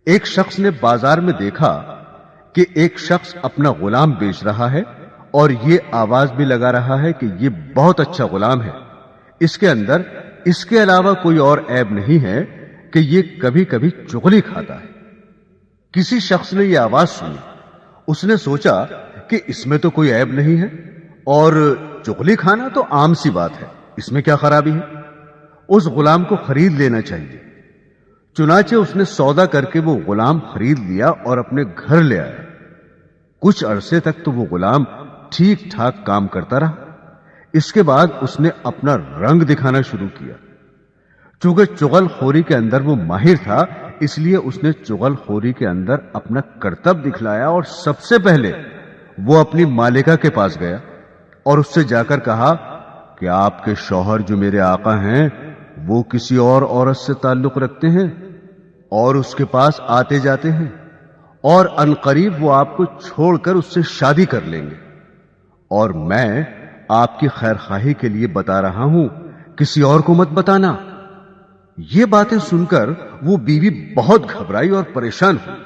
ایک شخص نے بازار میں دیکھا کہ ایک شخص اپنا غلام بیچ رہا ہے اور یہ آواز بھی لگا رہا ہے کہ یہ بہت اچھا غلام ہے، اس کے اندر اس کے علاوہ کوئی اور عیب نہیں ہے کہ یہ کبھی کبھی چغلی کھاتا ہے۔ کسی شخص نے یہ آواز سنی، اس نے سوچا کہ اس میں تو کوئی عیب نہیں ہے اور چغلی کھانا تو عام سی بات ہے، اس میں کیا خرابی ہے، اس غلام کو خرید لینا چاہیے۔ چنانچہ اس نے سودا کر کے وہ غلام خرید لیا اور اپنے گھر لے آیا۔ کچھ عرصے تک تو وہ غلام ٹھیک ٹھاک کام کرتا رہا۔ اس کے بعد اس نے اپنا رنگ دکھانا شروع کیا۔ چونکہ چغل خوری کے اندر وہ ماہر تھا، اس لیے اس نے چغل خوری کے اندر اپنا کرتب دکھلایا اور سب سے پہلے وہ اپنی مالکہ کے پاس گیا اور اس سے جا کر کہا کہ آپ کے شوہر جو میرے آقا ہیں وہ کسی اور عورت سے تعلق رکھتے ہیں اور اس کے پاس آتے جاتے ہیں، اور عنقریب وہ آپ کو چھوڑ کر اس سے شادی کر لیں گے، اور میں آپ کی خیر خواہی کے لیے بتا رہا ہوں، کسی اور کو مت بتانا۔ یہ باتیں سن کر وہ بیوی بہت گھبرائی اور پریشان ہوئی۔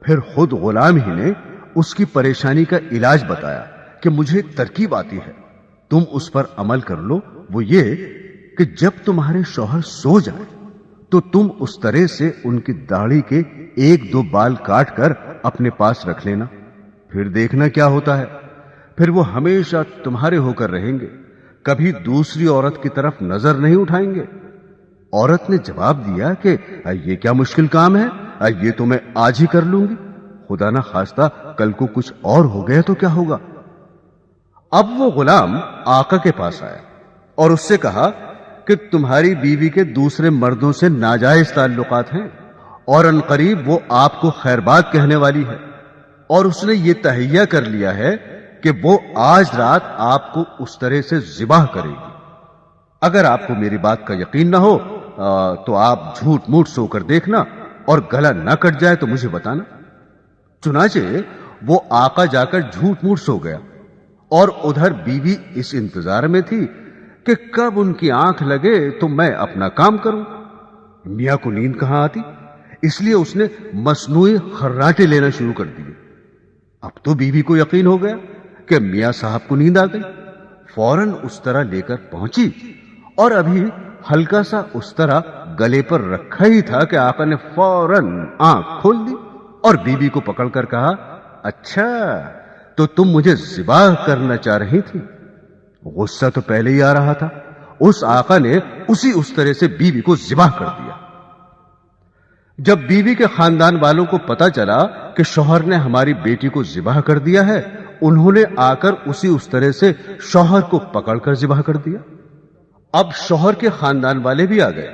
پھر خود غلام ہی نے اس کی پریشانی کا علاج بتایا کہ مجھے ایک ترکیب آتی ہے، تم اس پر عمل کر لو۔ وہ یہ کہ جب تمہارے شوہر سو جائے تو تم اس طرح سے ان کی داڑھی کے 1-2 بال کاٹ کر اپنے پاس رکھ لینا، پھر دیکھنا کیا ہوتا ہے، پھر وہ ہمیشہ تمہارے ہو کر رہیں گے، کبھی دوسری عورت کی طرف نظر نہیں اٹھائیں گے۔ عورت نے جواب دیا کہ یہ کیا مشکل کام ہے، یہ تو میں آج ہی کر لوں گی، خدا نہ خواستہ کل کو کچھ اور ہو گیا تو کیا ہوگا۔ اب وہ غلام آقا کے پاس آیا اور اس سے کہا کہ تمہاری بیوی کے دوسرے مردوں سے ناجائز تعلقات ہیں اور عنقریب وہ آپ کو خیر بات کہنے والی ہے، اور اس نے یہ تہیہ کر لیا ہے کہ وہ آج رات آپ کو اس طرح سے ذبح کرے گی۔ اگر آپ کو میری بات کا یقین نہ ہو تو آپ جھوٹ موٹ سو کر دیکھنا، اور گلا نہ کٹ جائے تو مجھے بتانا۔ چنانچہ وہ آقا جا کر جھوٹ موٹ سو گیا، اور ادھر بیوی اس انتظار میں تھی کہ کب ان کی آنکھ لگے تو میں اپنا کام کروں۔ میاں کو نیند کہاں آتی، اس لیے اس نے مصنوعی خراٹے لینا شروع کر دیے۔ اب تو بیوی کو یقین ہو گیا کہ میاں صاحب کو نیند آ گئی، فوراً اس طرح لے کر پہنچی، اور ابھی ہلکا سا اس طرح گلے پر رکھا ہی تھا کہ آقا نے فوراً آنکھ کھول دی اور بیوی کو پکڑ کر کہا، اچھا تو تم مجھے ذبح کرنا چاہ رہی تھی۔ غصہ تو پہلے ہی آ رہا تھا، اس آقا نے اس طرح سے بیوی کو ذبح کر دیا۔ جب بیوی کے خاندان والوں کو پتا چلا کہ شوہر نے ہماری بیٹی کو ذبح کر دیا ہے، انہوں نے آ کر اس طرح سے شوہر کو پکڑ کر ذبح کر دیا۔ اب شوہر کے خاندان والے بھی آ گئے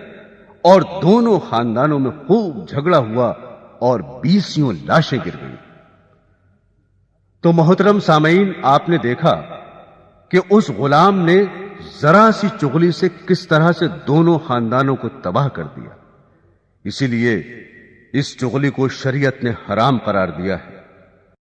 اور دونوں خاندانوں میں خوب جھگڑا ہوا اور 20 لاشیں گر گئیں۔ تو محترم سامعین، آپ نے دیکھا کہ اس غلام نے ذرا سی چغلی سے کس طرح سے دونوں خاندانوں کو تباہ کر دیا۔ اسی لیے اس چغلی کو شریعت نے حرام قرار دیا ہے۔